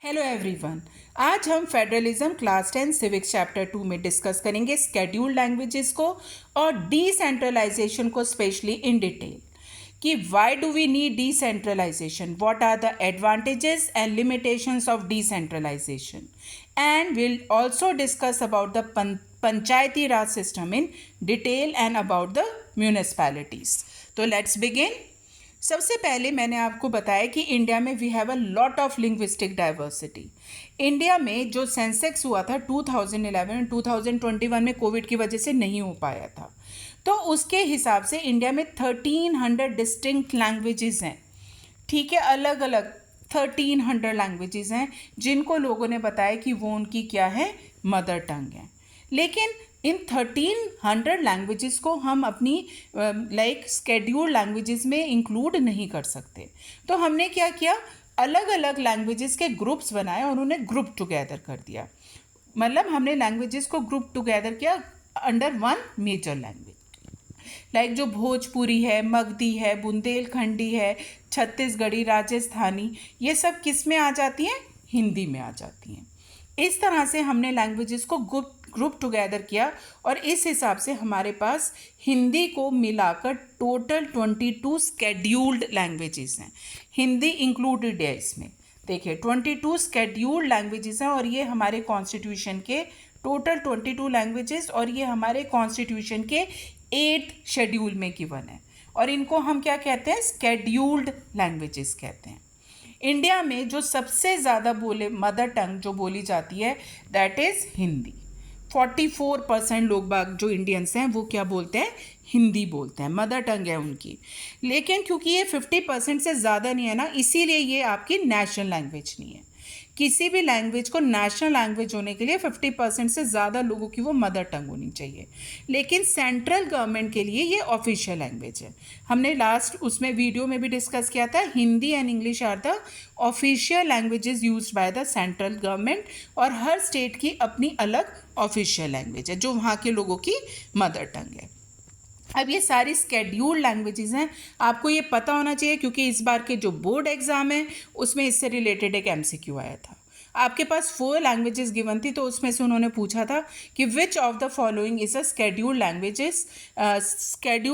Hello everyone. आज हम federalism class 10 civics chapter 2 में डिस्कस करेंगे स्केड्यूल्ड लैंग्वेजेस को और डिसेंट्रलाइजेशन को स्पेशली इन डिटेल कि why do we need decentralization, what are the advantages and limitations of decentralization, and will also discuss about the Panchayati Raj system in detail and about the municipalities. तो let's begin. सबसे पहले मैंने आपको बताया कि India में we have a lot of linguistic diversity. India में जो सेंसेक्स हुआ था 2011 और 2021 में कोविड की वजह से नहीं हो पाया था, तो उसके हिसाब से इंडिया में 1300 डिस्टिंक्ट लैंग्वेजेस हैं। ठीक है, अलग अलग 1300 लैंग्वेजेस हैं जिनको लोगों ने बताया कि वो उनकी क्या है, मदर टंग है। लेकिन इन 1300 लैंग्वेजेस को हम अपनी स्केड्यूल्ड लैंग्वेजेस में इंक्लूड नहीं कर सकते। तो हमने क्या किया, अलग अलग लैंग्वेजेस के ग्रुप्स बनाए और उन्हें ग्रुप टुगेदर कर दिया। मतलब हमने लैंग्वेजेस को ग्रुप टुगेदर किया अंडर वन मेजर लैंग्वेज। जो भोजपुरी है, मगधी है, बुंदेलखंडी है, छत्तीसगढ़ी, राजस्थानी, ये सब किस में आ जाती हैं, हिंदी में आ जाती हैं। इस तरह से हमने लैंग्वेजेस को ग्रुप टुगेदर किया और इस हिसाब से हमारे पास हिंदी को मिलाकर टोटल 22 स्केड्यूल्ड लैंग्वेजेस हैं। हिंदी इंक्लूडेड है इसमें। देखिए 22 स्केड्यूल्ड लैंग्वेजेस हैं और ये हमारे कॉन्स्टिट्यूशन के टोटल 22 लैंग्वेजेस और ये हमारे कॉन्स्टिट्यूशन के 8th शेड्यूल में गिवन है और इनको हम क्या कहते हैं, स्केड्यूल्ड लैंग्वेजेस कहते हैं। इंडिया में जो सबसे ज़्यादा मदर टंग जो बोली जाती है दैट इज़ हिंदी। 44% लोग बाग जो इंडियंस हैं वो क्या बोलते हैं, हिंदी बोलते हैं, मदर टंग है उनकी। लेकिन क्योंकि ये 50% से ज़्यादा नहीं है ना, इसीलिए ये आपकी नेशनल लैंग्वेज नहीं है। किसी भी लैंग्वेज को नेशनल लैंग्वेज होने के लिए 50% से ज़्यादा लोगों की वो मदर टंग होनी चाहिए। लेकिन सेंट्रल गवर्नमेंट के लिए ये ऑफिशियल लैंग्वेज है। हमने लास्ट उसमें वीडियो में भी डिस्कस किया था, Hindi and English are the official languages used by the central government और हर स्टेट की अपनी अलग ऑफिशियल लैंग्वेज है जो वहाँ के लोगों की मदर टंग है। अब ये सारी स्केड्यूल्ड लैंग्वेजेस हैं, आपको ये पता होना चाहिए क्योंकि इस बार के जो बोर्ड एग्ज़ाम है उसमें इससे रिलेटेड एक MCQ आया था। आपके पास 4 लैंग्वेजेस गिवन थी, तो उसमें से उन्होंने पूछा था कि which of the following is a scheduled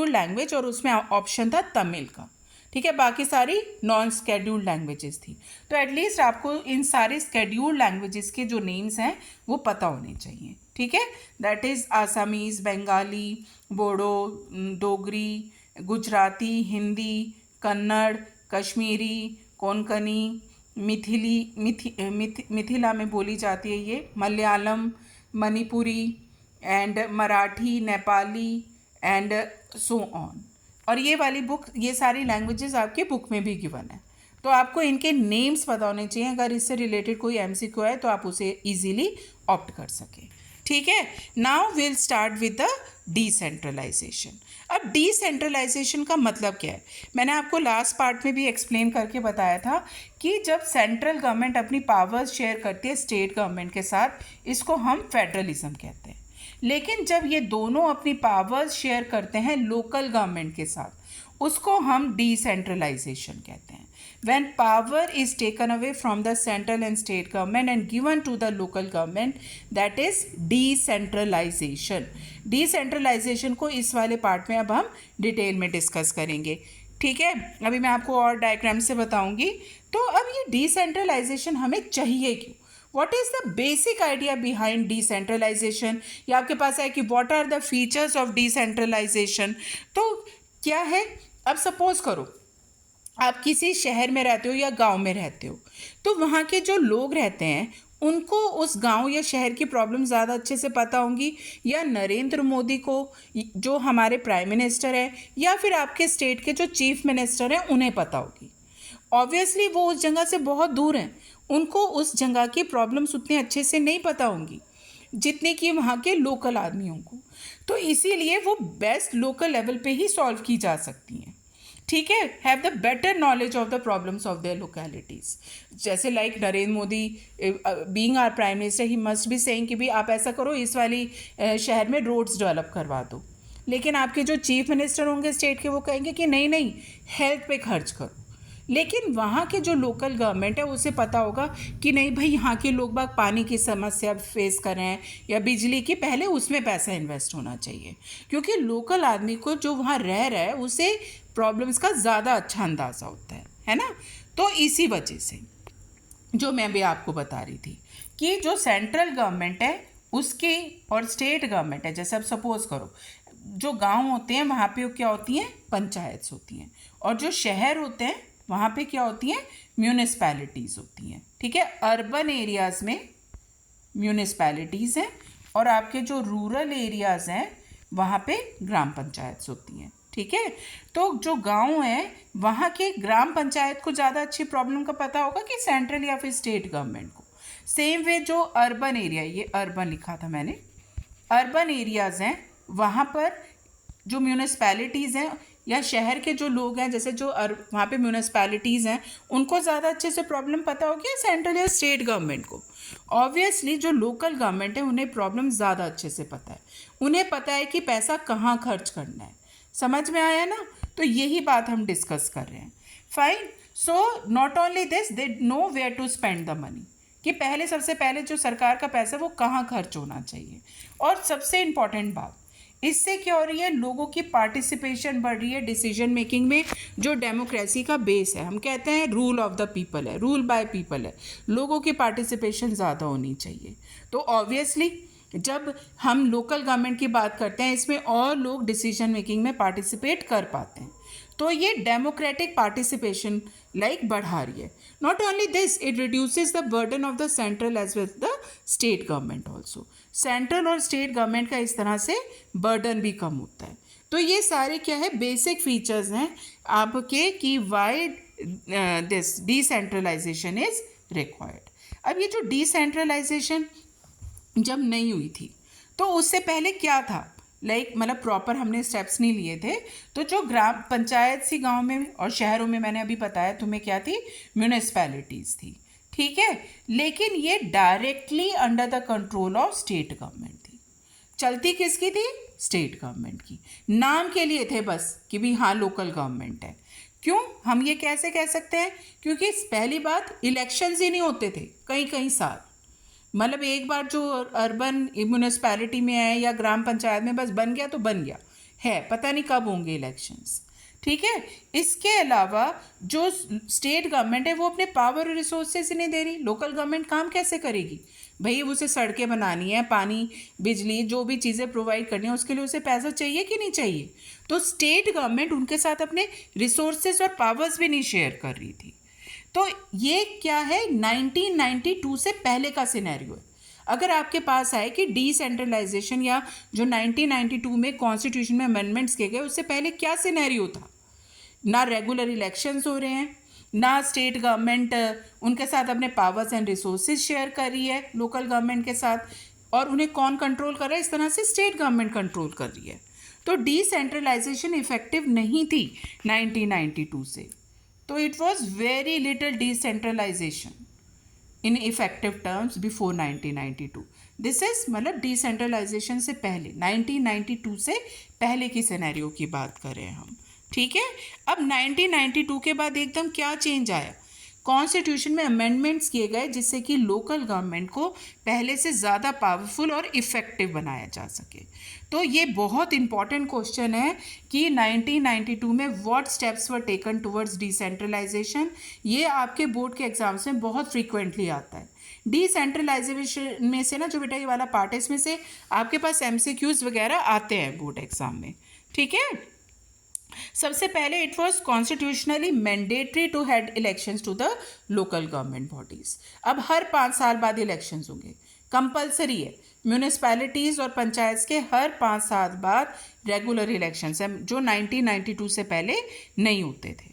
language और उसमें ऑप्शन था तमिल का। ठीक है, बाकी सारी नॉन स्केड्यूल्ड लैंग्वेजेस थी। तो एटलीस्ट आपको इन सारे स्केड्यूल्ड लैंग्वेजेस के जो नेम्स हैं वो पता होने चाहिए। ठीक है, that is Assamese, Bengali, Bodo, Dogri, Gujarati, Hindi, Kannada, Kashmiri, Konkani, Mithila में बोली जाती है ये, Malayalam, Manipuri and Marathi, Nepali and so on. और ये वाली बुक, ये सारी लैंग्वेजेस आपके बुक में भी गिवन है, तो आपको इनके नेम्स पता होने चाहिए। अगर इससे रिलेटेड कोई MCQ है तो आप उसे इजीली ऑप्ट कर सकें। ठीक है, now will start with the decentralization. अब डिसेंट्रलाइजेशन का मतलब क्या है, मैंने आपको लास्ट पार्ट में भी एक्सप्लेन करके बताया था कि जब सेंट्रल गवर्नमेंट अपनी पावर्स शेयर करती है स्टेट गवर्नमेंट के साथ, इसको हम फेडरलिज्म कहते हैं। लेकिन जब ये दोनों अपनी पावर्स शेयर करते हैं लोकल गवर्नमेंट के साथ, उसको हम डिसेंट्रलाइजेशन कहते हैं। When power is taken away from the central and state government and given to the local government, that is decentralization. Decentralization को इस वाले पार्ट में अब हम डिटेल में डिस्कस करेंगे। ठीक है, अभी मैं आपको और डायग्राम से बताऊंगी। तो अब ये डिसेंट्रलाइजेशन हमें चाहिए क्यों, what is the basic idea behind decentralization, या आपके पास है कि what are the features of decentralization. तो क्या है, अब सपोज करो आप किसी शहर में रहते हो या गांव में रहते हो, तो वहाँ के जो लोग रहते हैं उनको उस गांव या शहर की प्रॉब्लम ज़्यादा अच्छे से पता होंगी, या नरेंद्र मोदी को जो हमारे प्राइम मिनिस्टर हैं, या फिर आपके स्टेट के जो चीफ मिनिस्टर हैं उन्हें पता होगी। ऑब्वियसली वो उस जगह से बहुत दूर हैं, उनको उस जगह की प्रॉब्लम्स उतने अच्छे से नहीं पता होंगी जितने कि वहाँ के लोकल आदमियों को। तो इसीलिए वो बेस्ट लोकल लेवल पे ही सॉल्व की जा सकती हैं। ठीक है, have the better knowledge of the problems of their localities. जैसे like Narendra Modi being our prime minister, he must be saying कि भी आप ऐसा करो, इस वाली शहर में रोड्स डेवलप करवा दो। लेकिन आपके जो चीफ मिनिस्टर होंगे स्टेट के, वो कहेंगे कि नहीं नहीं, हेल्थ पे खर्च करो। लेकिन वहाँ के जो लोकल गवर्नमेंट है उसे पता होगा कि नहीं भाई यहाँ के लोग बाग पानी की समस्या फेस कर रहे हैं या बिजली की, पहले उसमें पैसा इन्वेस्ट होना चाहिए, क्योंकि लोकल आदमी को जो वहाँ रह रहा है उसे प्रॉब्लम्स का ज़्यादा अच्छा अंदाज़ा होता है ना। तो इसी वजह से जो मैं भी आपको बता रही थी कि जो सेंट्रल गवर्नमेंट है उसकी और स्टेट गवर्नमेंट है, जैसे अब सपोज करो जो गांव होते हैं वहाँ पे क्या होती हैं, पंचायत्स होती हैं, और जो शहर होते हैं वहाँ पे क्या होती हैं, म्यूनिसपैलिटीज़ होती हैं। ठीक है, अर्बन एरियाज़ में म्यूनिसपैलिटीज़ हैं और आपके जो रूरल एरियाज़ हैं वहाँ पे ग्राम पंचायत्स होती हैं। ठीक है, तो जो गांव है वहाँ के ग्राम पंचायत को ज़्यादा अच्छी प्रॉब्लम का पता होगा कि सेंट्रल या फिर स्टेट गवर्नमेंट को। सेम वे जो अर्बन एरिया, ये अर्बन लिखा था मैंने, अर्बन एरियाज़ हैं वहाँ पर जो म्यूनिसपैलिटीज़ हैं या शहर के जो लोग हैं, जैसे जो वहाँ पे म्यूनिसपैलिटीज़ हैं उनको ज़्यादा अच्छे से प्रॉब्लम पता होगी या सेंट्रल या स्टेट गवर्नमेंट को। ऑब्वियसली जो लोकल गवर्नमेंट है उन्हें प्रॉब्लम ज़्यादा अच्छे से पता है, उन्हें पता है कि पैसा कहाँ खर्च करना है। समझ में आया ना? तो यही बात हम डिस्कस कर रहे हैं। Fine, so not only this, they know where to spend the money, कि पहले सबसे पहले जो सरकार का पैसा है वो कहाँ खर्च होना चाहिए। और सबसे इम्पॉर्टेंट बात, इससे क्या हो रही है, लोगों की पार्टिसिपेशन बढ़ रही है डिसीजन मेकिंग में। जो डेमोक्रेसी का बेस है, हम कहते हैं रूल ऑफ द पीपल है, रूल बाय पीपल है, लोगों की पार्टिसिपेशन ज़्यादा होनी चाहिए। तो ऑब्वियसली जब हम लोकल गवर्नमेंट की बात करते हैं इसमें और लोग डिसीजन मेकिंग में पार्टिसिपेट कर पाते हैं, तो ये डेमोक्रेटिक पार्टिसिपेशन बढ़ा रही है। Not only this, it reduces the burden of the central as well the state government also. Central और स्टेट गवर्नमेंट का इस तरह से बर्डन भी कम होता है। तो ये सारे क्या है, बेसिक फीचर्स हैं आपके कि why this decentralization is required. अब ये जो डिसेंट्रलाइजेशन जब नहीं हुई थी तो उससे पहले क्या था, मतलब प्रॉपर हमने स्टेप्स नहीं लिए थे। तो जो ग्राम पंचायत सी गांव में और शहरों में, मैंने अभी बताया तुम्हें क्या थी, म्यूनिसपैलिटीज़ थी। ठीक है, लेकिन ये directly under the control of state government थी। चलती किसकी थी, स्टेट गवर्नमेंट की। नाम के लिए थे बस कि भी हाँ लोकल गवर्नमेंट है। क्यों हम ये कैसे कह सकते हैं, क्योंकि पहली बात इलेक्शंस ही नहीं होते थे कई कई साल। मतलब एक बार जो अर्बन म्यूनिसपैलिटी में है या ग्राम पंचायत में बस बन गया तो बन गया है, पता नहीं कब होंगे इलेक्शंस। ठीक है, इसके अलावा जो स्टेट गवर्नमेंट है वो अपने पावर और रिसोर्सेज नहीं दे रही, लोकल गवर्नमेंट काम कैसे करेगी भाई, उसे सड़कें बनानी है, पानी बिजली जो भी चीज़ें प्रोवाइड करनी है उसके लिए उसे पैसा चाहिए कि नहीं चाहिए। तो स्टेट गवर्नमेंट उनके साथ अपने रिसोर्सेज और पावर्स भी नहीं शेयर कर रही थी। तो ये क्या है, 1992 से पहले का सिनेरियो है। अगर आपके पास आए कि डिसेंट्रलाइजेशन या जो 1992 में कॉन्स्टिट्यूशन में अमेंडमेंट्स किए गए उससे पहले क्या सिनेरियो था, ना रेगुलर इलेक्शंस हो रहे हैं, ना स्टेट गवर्नमेंट उनके साथ अपने पावर्स एंड रिसोर्सेज शेयर कर रही है लोकल गवर्नमेंट के साथ, और उन्हें कौन कंट्रोल कर रहा है, इस तरह से स्टेट गवर्नमेंट कंट्रोल कर रही है। तो डिसेंट्रलाइजेशन इफेक्टिव नहीं थी 1992 से। तो it was very little decentralization in effective terms before 1992। This is मतलब डिसेंट्रलाइजेशन से पहले 1992 से पहले की सिनेरियो की बात कर रहे हैं हम। ठीक है, अब 1992 के बाद एकदम क्या चेंज आया, कॉन्स्टिट्यूशन में अमेंडमेंट्स किए गए जिससे कि लोकल गवर्नमेंट को पहले से ज़्यादा पावरफुल और इफ़ेक्टिव बनाया जा सके। तो ये बहुत इंपॉर्टेंट क्वेश्चन है कि 1992 में what steps were taken towards decentralization. ये आपके बोर्ड के एग्जाम्स में बहुत फ्रीक्वेंटली आता है। डिसेंट्रलाइजेशन में से ना जो बेटा ये वाला पार्ट है इसमें से आपके पास MCQs वगैरह आते हैं बोर्ड एग्जाम में। ठीक है, सबसे पहले it was constitutionally mandatory to had elections to the local government bodies. अब हर 5 साल बाद इलेक्शंस होंगे, कंपलसरी है। म्यूनिसपैलिटीज़ और पंचायत के हर 5 साल बाद रेगुलर इलेक्शंस हैं जो 1992 से पहले नहीं होते थे।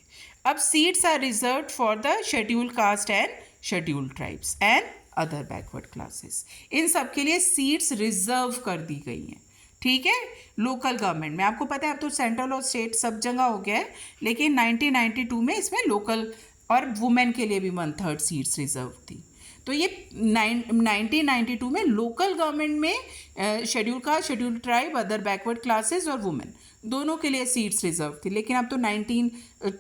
अब seats are reserve for the scheduled caste and scheduled tribes and other backward classes. इन सब के लिए सीट्स रिजर्व कर दी गई हैं। ठीक है, लोकल गवर्नमेंट में आपको पता है अब तो सेंट्रल और स्टेट सब जगह हो गया है, लेकिन 1992 में इसमें लोकल और वुमेन के लिए भी 1/3 सीट्स रिजर्व थी। तो ये 1992 में लोकल गवर्नमेंट में schedule caste, schedule tribe, other backward classes और वुमेन दोनों के लिए सीट्स रिजर्व थी, लेकिन अब तो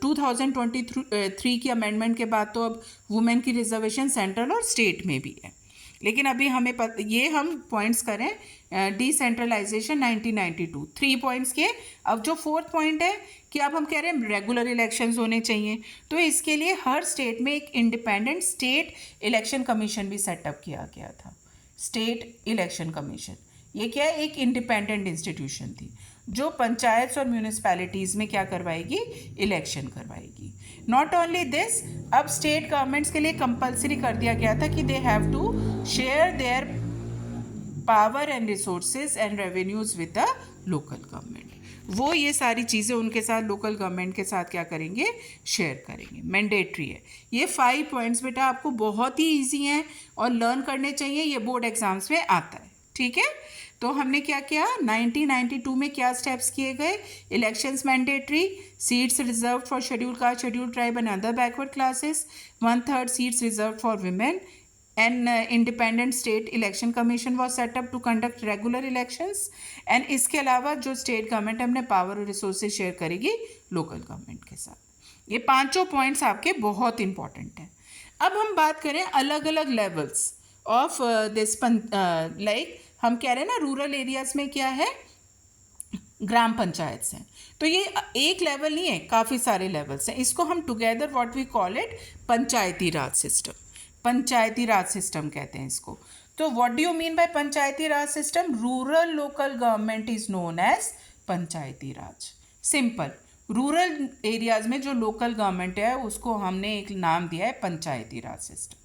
2023 की अमेंडमेंट के बाद तो अब वुमेन की रिजर्वेशन सेंट्रल और स्टेट में भी है। लेकिन अभी हमें ये हम पॉइंट्स करें डिसेंट्रलाइजेशन 1992 3 पॉइंट्स के। अब जो 4th पॉइंट है कि अब हम कह रहे हैं रेगुलर इलेक्शंस होने चाहिए, तो इसके लिए हर स्टेट में एक इंडिपेंडेंट स्टेट इलेक्शन कमीशन भी सेटअप किया गया था। स्टेट इलेक्शन कमीशन ये क्या है, एक इंडिपेंडेंट इंस्टीट्यूशन थी जो पंचायत और म्यूनिसपैलिटीज़ में क्या करवाएगी, इलेक्शन करवाएगी। नॉट ओनली दिस, अब स्टेट गवर्नमेंट्स के लिए कंपलसरी कर दिया गया था कि they have to share their power and resources and revenues with the local government. वो ये सारी चीज़ें उनके साथ लोकल गवर्नमेंट के साथ क्या करेंगे, शेयर करेंगे। मैंडेटरी है। ये 5 पॉइंट्स बेटा आपको बहुत ही ईजी हैं और लर्न करने चाहिए, ये बोर्ड एग्जाम्स में आता है। ठीक है, तो हमने क्या किया, 1992 में क्या स्टेप्स किए गए, elections mandatory, seats reserve for schedule caste, schedule tribe and other backward classes, 1/3 seats reserve for women, an independent state election commission was set up to conduct regular elections, and इसके अलावा जो state government अपने power और resources share करेगी local government के साथ। ये 5 points आपके बहुत इंपॉर्टेंट हैं। अब हम बात करें अलग अलग लेवल्स ऑफ दिस, लाइक हम कह रहे हैं ना रूरल एरियाज में क्या है, ग्राम पंचायत हैं। तो ये एक लेवल नहीं है, काफ़ी सारे लेवल्स हैं। इसको हम together what we call it Panchayati Raj system. Panchayati Raj system कहते हैं इसको। तो what do you mean by Panchayati Raj system? Rural local government is known as Panchayati Raj. Simple, rural areas में जो लोकल गवर्नमेंट है उसको हमने एक नाम दिया है पंचायती राज सिस्टम।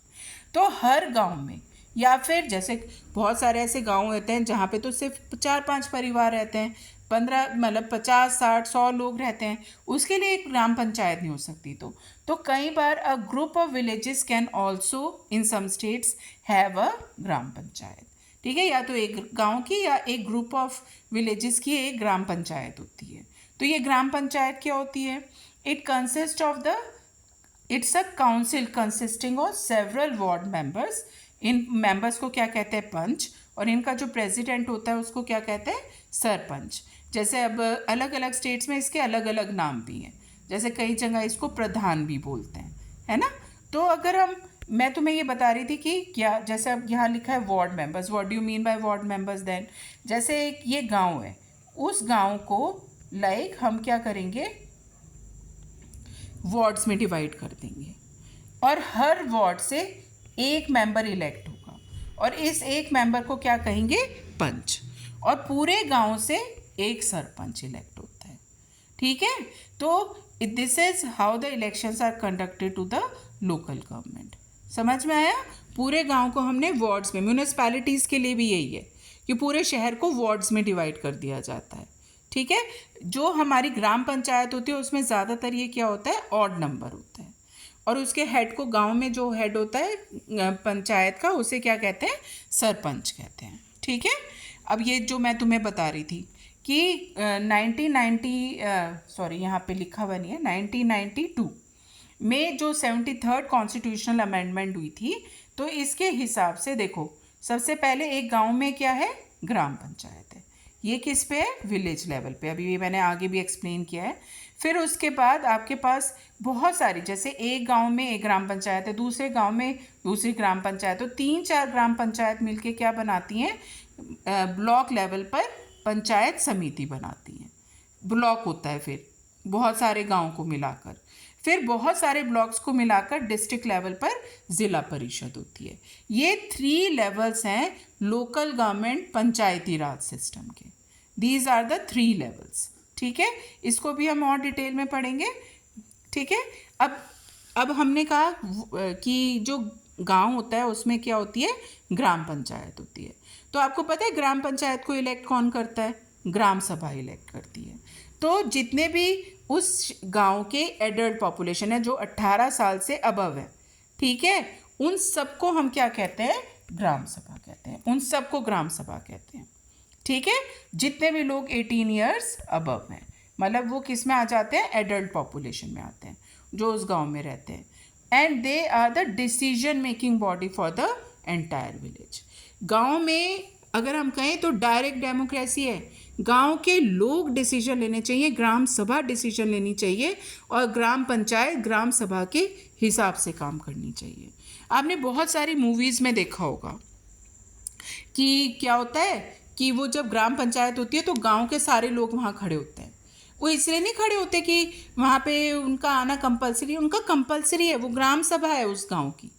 तो हर गांव में, या फिर जैसे बहुत सारे ऐसे गांव होते हैं जहाँ पे तो सिर्फ 4-5 परिवार रहते हैं, 15 मतलब 50, 60, 100 लोग रहते हैं, उसके लिए एक ग्राम पंचायत नहीं हो सकती। तो कई बार a group of villages can also in some states have a gram panchayat. ठीक है, या तो एक गांव की या एक ग्रुप ऑफ विलेजेस की एक ग्राम पंचायत होती है। तो ये ग्राम पंचायत क्या होती है? It consist of the, it's a council consisting of several ward members. In members को क्या कहते हैं? पंच। और इनका जो प्रेसिडेंट होता है उसको क्या कहते हैं? सरपंच। जैसे अब अलग अलग स्टेट्स में इसके अलग अलग नाम भी हैं, जैसे कई जगह इसको प्रधान भी बोलते हैं, है ना। तो अगर मैं तुम्हें ये बता रही थी कि क्या, जैसे अब यहाँ लिखा है ward members, what do you mean by ward members then? जैसे एक ये गांव है, उस गांव को लाइक हम क्या करेंगे, वार्ड्स में डिवाइड कर देंगे, और हर वार्ड से एक मेंबर इलेक्ट होगा, और इस एक मेंबर को क्या कहेंगे? पंच। और पूरे गांव से एक सरपंच इलेक्ट होता है। ठीक है, तो this is how the elections are conducted to the local government. समझ में आया? पूरे गांव को हमने वार्ड्स में, म्यूनिसपैलिटीज़ के लिए भी यही है कि पूरे शहर को वार्ड्स में डिवाइड कर दिया जाता है। ठीक है, जो हमारी ग्राम पंचायत होती है उसमें ज़्यादातर ये क्या होता है? ऑड नंबर होता है, और उसके हेड को, गांव में जो हेड होता है पंचायत का, उसे क्या कहते हैं? सरपंच कहते हैं। ठीक है, अब ये जो मैं तुम्हें बता रही थी कि 1990 यहाँ पे लिखा हुआ नहीं है, 1992 में जो 73rd कॉन्स्टिट्यूशनल अमेंडमेंट हुई थी, तो इसके हिसाब से देखो, सबसे पहले एक गांव में क्या है? ग्राम पंचायत है। ये किस पे है? विलेज लेवल पे। अभी ये मैंने आगे भी एक्सप्लेन किया है। फिर उसके बाद आपके पास बहुत सारी, जैसे एक गांव में एक ग्राम पंचायत है, दूसरे गांव में दूसरी ग्राम पंचायत, तो 3-4 ग्राम पंचायत मिलके क्या बनाती हैं? ब्लॉक लेवल पर पंचायत समिति बनाती हैं। ब्लॉक होता है फिर बहुत सारे गांव को मिलाकर, फिर बहुत सारे ब्लॉक्स को मिलाकर डिस्ट्रिक्ट लेवल पर ज़िला परिषद होती है। ये 3 लेवल्स हैं local government Panchayati Raj system के। These are the 3 levels. ठीक है, इसको भी हम और डिटेल में पढ़ेंगे। ठीक है, अब हमने कहा कि जो गांव होता है उसमें क्या होती है? ग्राम पंचायत होती है। तो आपको पता है ग्राम पंचायत को इलेक्ट कौन करता है? ग्राम सभा इलेक्ट करती है। तो जितने भी उस गांव के एडल्ट पॉपुलेशन है जो 18 साल से अबव है, ठीक है, उन सबको हम क्या कहते हैं? ग्राम सभा कहते हैं। उन सबको ग्राम सभा कहते हैं। ठीक है, जितने भी लोग 18 ईयर्स अबव हैं, मतलब वो किस में आ जाते हैं? एडल्ट पॉपुलेशन में आते हैं जो उस गांव में रहते हैं। And they are the decision making body for the entire village. गांव में अगर हम कहें तो डायरेक्ट डेमोक्रेसी है, गांव के लोग डिसीजन लेने चाहिए, ग्राम सभा डिसीजन लेनी चाहिए और ग्राम पंचायत ग्राम सभा के हिसाब से काम करनी चाहिए। आपने बहुत सारी मूवीज़ में देखा होगा कि क्या होता है कि वो जब ग्राम पंचायत होती है तो गांव के सारे लोग वहाँ खड़े होते हैं। वो इसलिए नहीं खड़े होते कि वहाँ पे उनका आना कंपलसरी, उनका कंपलसरी है, वो ग्राम सभा है उस गांव की।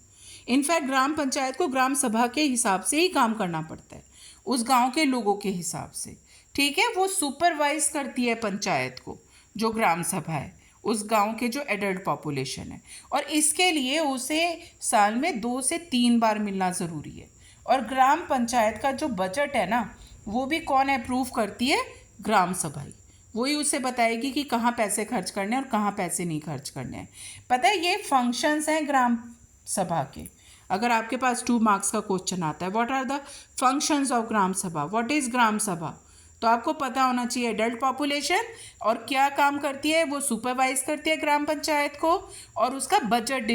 इनफैक्ट ग्राम पंचायत को ग्राम सभा के हिसाब से ही काम करना पड़ता है, उस गांव के लोगों के हिसाब से। ठीक है, वो सुपरवाइज करती है पंचायत को, जो ग्राम सभा है, उस गांव के जो एडल्ट पॉपुलेशन है, और इसके लिए उसे साल में 2 से 3 बार मिलना ज़रूरी है। और ग्राम पंचायत का जो बजट है ना, वो भी कौन अप्रूव करती है? ग्राम सभा ही। वही उसे बताएगी कि कहाँ पैसे खर्च करने हैं और कहाँ पैसे नहीं खर्च करने हैं। पता है, ये फंक्शंस हैं ग्राम सभा के। अगर आपके पास 2 मार्क्स का क्वेश्चन आता है, what are the functions of gram sabha, what is gram सभा, तो आपको पता होना चाहिए एडल्ट पॉपुलेशन और क्या काम करती है, वो सुपरवाइज करती है ग्राम पंचायत को और उसका बजट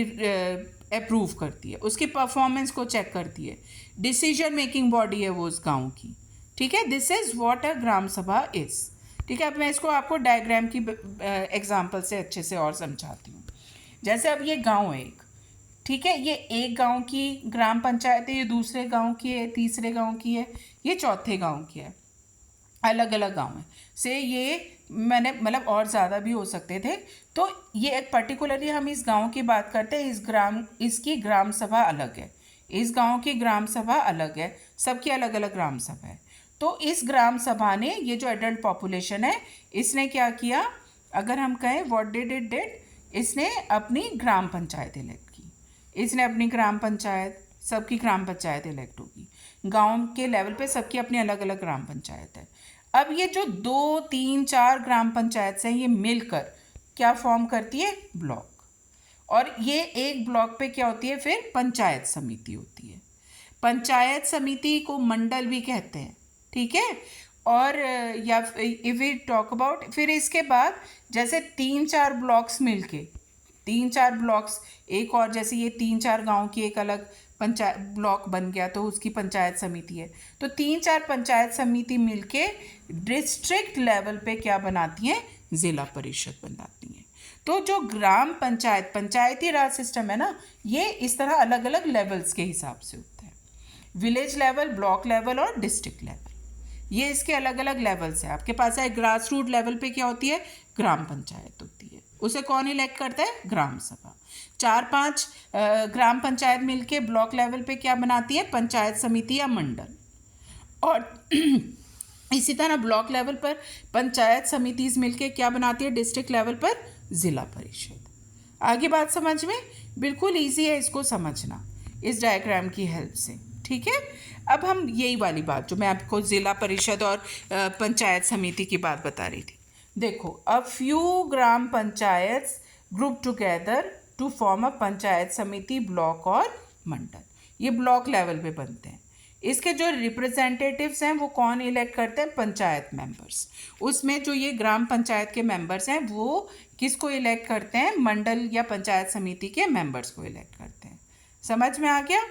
अप्रूव करती है, उसकी परफॉर्मेंस को चेक करती है, डिसीजन मेकिंग बॉडी है वो उस गांव की। ठीक है, दिस इज व्हाट अ ग्राम सभा इज। ठीक है, अब मैं इसको आपको डायग्राम की एग्जांपल से अच्छे से और समझाती हूँ। जैसे अब ये गांव है एक, ठीक है, ये एक गांव की ग्राम पंचायत है, ये दूसरे गांव की है, तीसरे गांव की है, ये चौथे गांव की है, अलग अलग गांव है से ये मैंने मतलब और ज़्यादा भी हो सकते थे। तो ये एक पर्टिकुलरली हम इस गांव की बात करते हैं, इसकी ग्राम सभा अलग है, इस गांव की ग्राम सभा अलग है, सबकी अलग अलग ग्राम सभा है। तो इस ग्राम सभा ने, ये जो एडल्ट पॉपुलेशन है, इसने क्या किया, अगर हम कहें व्हाट डिड इट डिड, इसने अपनी ग्राम पंचायत इलेक्ट की, इसने अपनी ग्राम पंचायत, सबकी ग्राम पंचायत इलेक्ट होगी। गांव के लेवल पे सबकी अपनी अलग अलग ग्राम पंचायत है। अब ये जो 2, 3, 4 ग्राम पंचायत हैं, ये मिलकर क्या फॉर्म करती है? ब्लॉक। और ये एक ब्लॉक पे क्या होती है? फिर पंचायत समिति होती है। पंचायत समिति को मंडल भी कहते हैं। ठीक है, और या इफ वी टॉक अबाउट, फिर इसके बाद जैसे 3-4 ब्लॉक्स मिलके, 3-4 ब्लॉक्स, एक और जैसे ये 3-4 गांव की एक अलग पंचायत ब्लॉक बन गया तो उसकी पंचायत समिति है। तो 3-4 पंचायत समिति मिलके डिस्ट्रिक्ट लेवल पे क्या बनाती हैं? जिला परिषद बनाती हैं। तो जो ग्राम पंचायत, पंचायती राज सिस्टम है ना, ये इस तरह अलग अलग लेवल्स के हिसाब से होता है। विलेज लेवल, ब्लॉक लेवल और डिस्ट्रिक्ट लेवल, ये इसके अलग अलग लेवल्स हैं। आपके पास है ग्रास रूट लेवल पे क्या होती है? ग्राम पंचायत होती है, उसे कौन इलेक्ट करता है? ग्राम सभा। 4-5 ग्राम पंचायत मिलके ब्लॉक लेवल पे क्या बनाती है? पंचायत समिति या मंडल। और इसी तरह ब्लॉक लेवल पर पंचायत समितिज मिलके क्या बनाती है? डिस्ट्रिक्ट लेवल पर जिला परिषद। आगे बात समझ में? बिल्कुल ईजी है इसको समझना इस डायग्राम की हेल्प से। ठीक है, अब हम यही वाली बात जो मैं आपको जिला परिषद और पंचायत समिति की बात बता रही थी, देखो, a few gram panchayat group together to form a panchayat samiti, block और मंडल। ये ब्लॉक लेवल पे बनते हैं। इसके जो रिप्रेजेंटेटिव्स हैं वो कौन इलेक्ट करते हैं? पंचायत मेंबर्स। उसमें जो ये ग्राम पंचायत के मेंबर्स हैं वो किसको इलेक्ट करते हैं? मंडल या पंचायत समिति के मेंबर्स को इलेक्ट करते हैं। समझ में आ गया?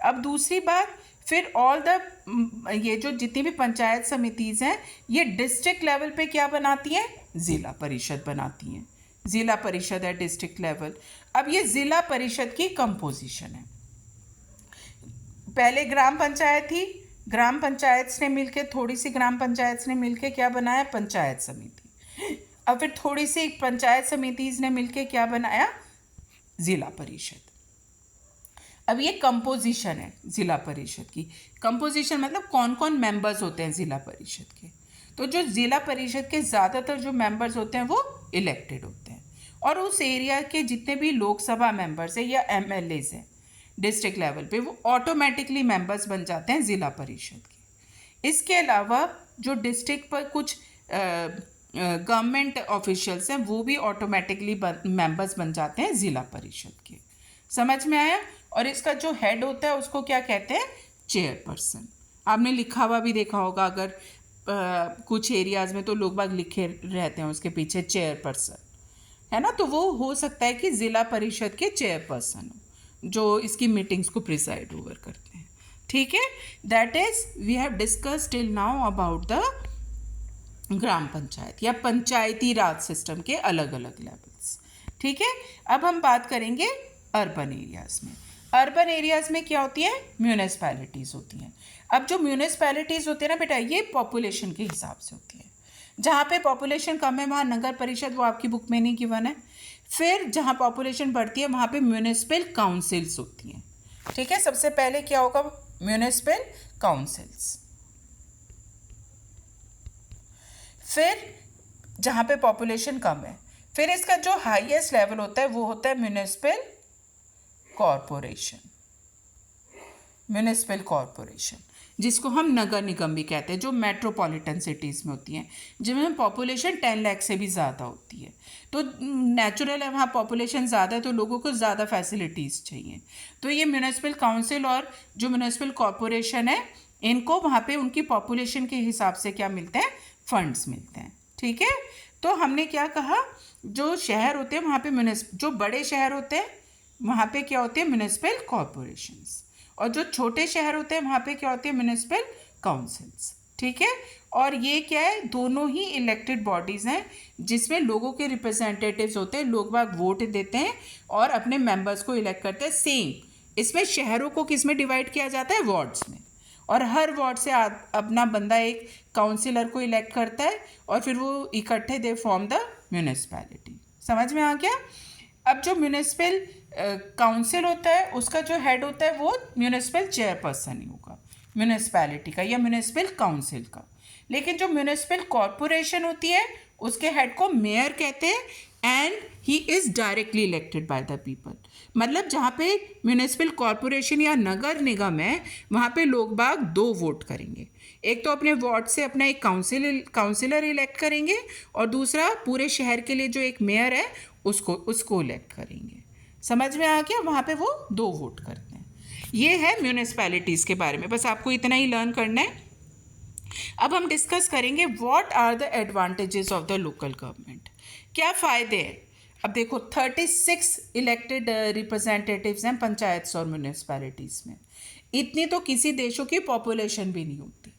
अब दूसरी बात, फिर ऑल द ये जो जितनी भी पंचायत समितिज हैं, ये डिस्ट्रिक्ट लेवल पे क्या बनाती हैं? जिला परिषद बनाती हैं। जिला परिषद है डिस्ट्रिक्ट लेवल। अब ये जिला परिषद की कंपोजिशन है। पहले ग्राम पंचायत थी, ग्राम पंचायत ने मिलके, थोड़ी सी ग्राम पंचायत ने मिलके क्या बनाया? पंचायत समिति। अब फिर थोड़ी सी पंचायत समितिज ने मिलके क्या बनाया? जिला परिषद। अब ये कंपोजिशन है जिला परिषद की। कंपोजिशन मतलब कौन कौन मेंबर्स होते हैं जिला परिषद के। तो जो जिला परिषद के ज़्यादातर जो मेंबर्स होते हैं वो इलेक्टेड होते हैं, और उस एरिया के जितने भी लोकसभा मेंबर्स हैं या एमएलएज हैं डिस्ट्रिक्ट लेवल पे, वो ऑटोमेटिकली मेंबर्स बन जाते हैं जिला परिषद के। इसके अलावा जो डिस्ट्रिक्ट पर कुछ गवर्नमेंट ऑफिशियल्स हैं वो भी ऑटोमेटिकली मेंबर्स बन जाते हैं जिला परिषद के। समझ में आया? और इसका जो हेड होता है उसको क्या कहते हैं? चेयरपर्सन। आपने लिखा हुआ भी देखा होगा, अगर कुछ एरियाज़ में तो लोग बाग लिखे रहते हैं उसके पीछे चेयरपर्सन, है ना। तो वो हो सकता है कि ज़िला परिषद के चेयरपर्सन हो, जो इसकी मीटिंग्स को प्रिसाइड ओवर करते हैं। ठीक है, that is we have discuss till now about the gram panchayat या पंचायती राज सिस्टम के अलग अलग लेवल्स। ठीक है, अब हम बात करेंगे अर्बन एरियाज में। अर्बन एरियाज में क्या होती है, म्यूनिसपैलिटीज़ होती हैं। अब जो म्यूनिसपैलिटीज़ होती है ना बेटा, ये पॉपुलेशन के हिसाब से होती है। जहाँ पे पॉपुलेशन कम है वहाँ नगर परिषद, वो आपकी बुक में नहीं गिवन है। फिर जहाँ पॉपुलेशन बढ़ती है वहाँ पे म्यूनिसिपल काउंसिल्स होती हैं। ठीक है, सबसे पहले क्या होगा, म्यूनिसिपल काउंसिल्स। फिर जहाँ पे पॉपुलेशन कम है, फिर इसका जो हाईएस्ट लेवल होता है वो होता है म्यूनिसिपल कॉरपोरेशन। म्यूनिसिपल कॉरपोरेशन जिसको हम नगर निगम भी कहते हैं, जो मेट्रोपॉलिटन सिटीज़ में होती हैं, जिनमें पॉपुलेशन 10 लाख से भी ज़्यादा होती है। तो नेचुरल है, वहाँ पॉपुलेशन ज़्यादा है तो लोगों को ज़्यादा फैसिलिटीज़ चाहिए। तो ये म्यूनिसिपल काउंसिल और जो म्यूनिसिपल कॉरपोरेशन है, इनको वहाँ पे उनकी पॉपुलेशन के हिसाब से क्या मिलते हैं, फंड्स मिलते हैं। ठीक है, तो हमने क्या कहा, जो शहर होते हैं वहाँ पे जो बड़े शहर होते हैं वहाँ पे क्या होते हैं, म्यूनिसिपल कॉरपोरेशंस, और जो छोटे शहर होते हैं वहाँ पे क्या होते हैं, म्यूनिसिपल काउंसिल्स। ठीक है, और ये क्या है, दोनों ही इलेक्टेड बॉडीज़ हैं जिसमें लोगों के रिप्रेजेंटेटिव्स होते हैं, लोग बाग वोट देते हैं और अपने मेंबर्स को इलेक्ट करते हैं। सेम इसमें शहरों को किस में डिवाइड किया जाता है, वार्ड्स में, और हर वार्ड से अपना बंदा एक काउंसिलर को इलेक्ट करता है और फिर वो इकट्ठे दे फॉर्म द म्यूनिसपैलिटी। समझ में आ गया। अब जो म्यूनिसिपल काउंसिल होता है उसका जो हेड होता है वो म्यूनिसिपल चेयरपर्सन ही होगा म्यूनिसपैलिटी का या म्यूनिसिपल काउंसिल का। लेकिन जो म्यूनिसिपल कॉरपोरेशन होती है उसके हेड को मेयर कहते हैं and he is directly elected by the people. मतलब जहाँ पे म्यूनिसिपल कॉरपोरेशन या नगर निगम है वहाँ पे लोग बाग दो वोट करेंगे, एक तो अपने वार्ड से अपना एक काउंसिलर इलेक्ट करेंगे और दूसरा पूरे शहर के लिए जो एक मेयर है उसको इलेक्ट करेंगे। समझ में आ गया, वहाँ पे वो दो वोट करते हैं। ये है म्यूनिसपैलिटीज़ के बारे में, बस आपको इतना ही लर्न करना है। अब हम डिस्कस करेंगे what are the advantages of the local government, क्या फ़ायदे हैं। अब देखो 36 इलेक्टेड रिप्रेजेंटेटिव्स हैं पंचायत और म्यूनिसपैलिटीज़ में, इतनी तो किसी देशों की पॉपुलेशन भी नहीं होती।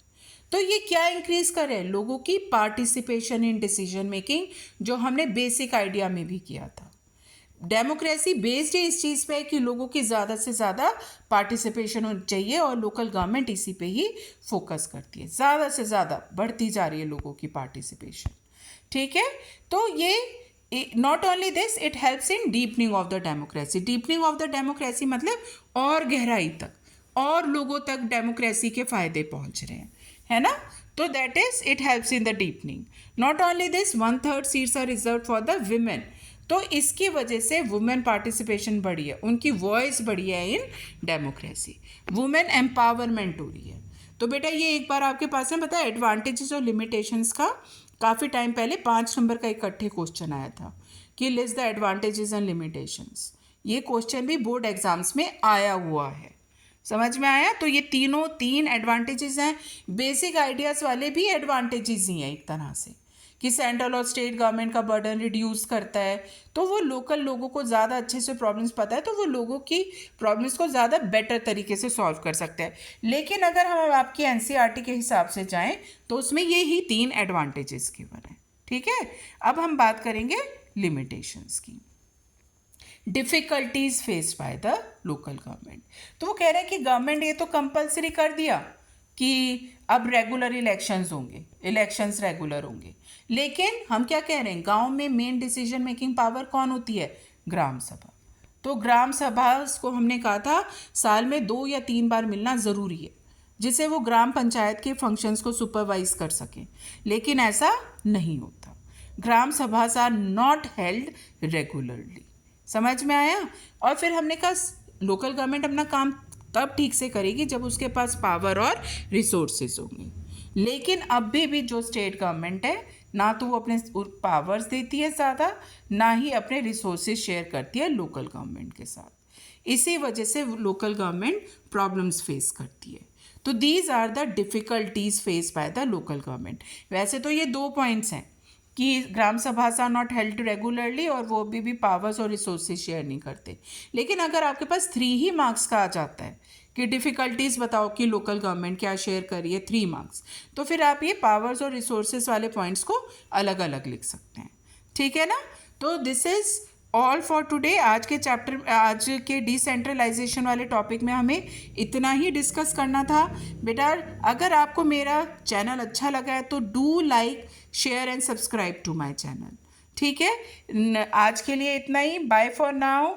तो ये क्या इंक्रीज़ करे, लोगों की पार्टिसिपेशन इन डिसीजन मेकिंग, जो हमने बेसिक आइडिया में भी किया था। डेमोक्रेसी बेस्ड है इस चीज़ पे कि लोगों की ज़्यादा से ज़्यादा पार्टिसिपेशन होनी चाहिए और लोकल गवर्नमेंट इसी पे ही फोकस करती है, ज़्यादा से ज़्यादा बढ़ती जा रही है लोगों की पार्टिसिपेशन। ठीक है, तो ये not only this, it helps in deepening of the democracy. Deepening of the democracy मतलब और गहराई तक और लोगों तक डेमोक्रेसी के फ़ायदे पहुंच रहे हैं, है ना। तो that is it helps in the deepening. Not only this, 1/3 seats are reserve for the women. तो इसकी वजह से वुमेन पार्टिसिपेशन बढ़ी है, उनकी वॉइस बढ़ी है इन डेमोक्रेसी, वुमेन एम्पावरमेंट हो रही है। तो बेटा ये एक बार आपके पास में बताया एडवांटेजेस और लिमिटेशंस का, काफ़ी टाइम पहले 5 नंबर का इकट्ठे क्वेश्चन आया था कि list the advantages and limitations. ये क्वेश्चन भी बोर्ड एग्जाम्स में आया हुआ है, समझ में आया। तो ये तीन एडवांटेजेस हैं, बेसिक आइडियाज़ वाले भी एडवांटेजेस ही हैं एक तरह से, कि सेंट्रल और स्टेट गवर्नमेंट का बर्डन रिड्यूस करता है, तो वो लोकल लोगों को ज़्यादा अच्छे से प्रॉब्लम्स पता है, तो वो लोगों की प्रॉब्लम्स को ज़्यादा बेटर तरीके से सॉल्व कर सकते हैं। लेकिन अगर हम आपकी एनसीईआरटी के हिसाब से जाएं तो उसमें ये ही 3 एडवांटेजेस गिवन है। ठीक है, अब हम बात करेंगे लिमिटेशंस की। Difficulties faced by the local government. तो वो कह रहे हैं कि गवर्नमेंट ये तो कंपलसरी कर दिया कि अब रेगुलर इलेक्शंस रेगुलर होंगे, लेकिन हम क्या कह रहे हैं, गांव में मेन डिसीजन मेकिंग पावर कौन होती है, ग्राम सभा। तो ग्राम सभा को हमने कहा था साल में 2 या 3 बार मिलना ज़रूरी है, जिससे वो ग्राम पंचायत के फंक्शंस को सुपरवाइज कर सकें, लेकिन ऐसा नहीं होता। ग्राम sabhas are not held regularly. समझ में आया। और फिर हमने कहा लोकल गवर्नमेंट अपना काम तब ठीक से करेगी जब उसके पास पावर और रिसोर्सेज होंगे, लेकिन अभी भी जो स्टेट गवर्नमेंट है ना तो वो अपने पावर्स देती है ज़्यादा, ना ही अपने रिसोर्सेज शेयर करती है लोकल गवर्नमेंट के साथ। इसी वजह से लोकल गवर्नमेंट प्रॉब्लम्स फेस करती है। तो these are the difficulties face by the local government. वैसे तो ये 2 पॉइंट्स हैं कि gram sabhas are not held regularly और वो भी पावर्स और रिसोर्सेज शेयर नहीं करते, लेकिन अगर आपके पास 3 ही मार्क्स का आ जाता है कि डिफ़िकल्टीज़ बताओ कि लोकल गवर्नमेंट क्या शेयर कर रही है, 3 मार्क्स। तो फिर आप ये पावर्स और रिसोर्सेज वाले पॉइंट्स को अलग अलग लिख सकते हैं, ठीक है ना। तो this is all for today. आज के डिसेंट्रलाइजेशन वाले टॉपिक में हमें इतना ही डिस्कस करना था। बेटा अगर आपको मेरा चैनल अच्छा लगा है तो do like, share and subscribe to my channel, ठीक है। आज के लिए इतना ही, बाय फॉर नाउ।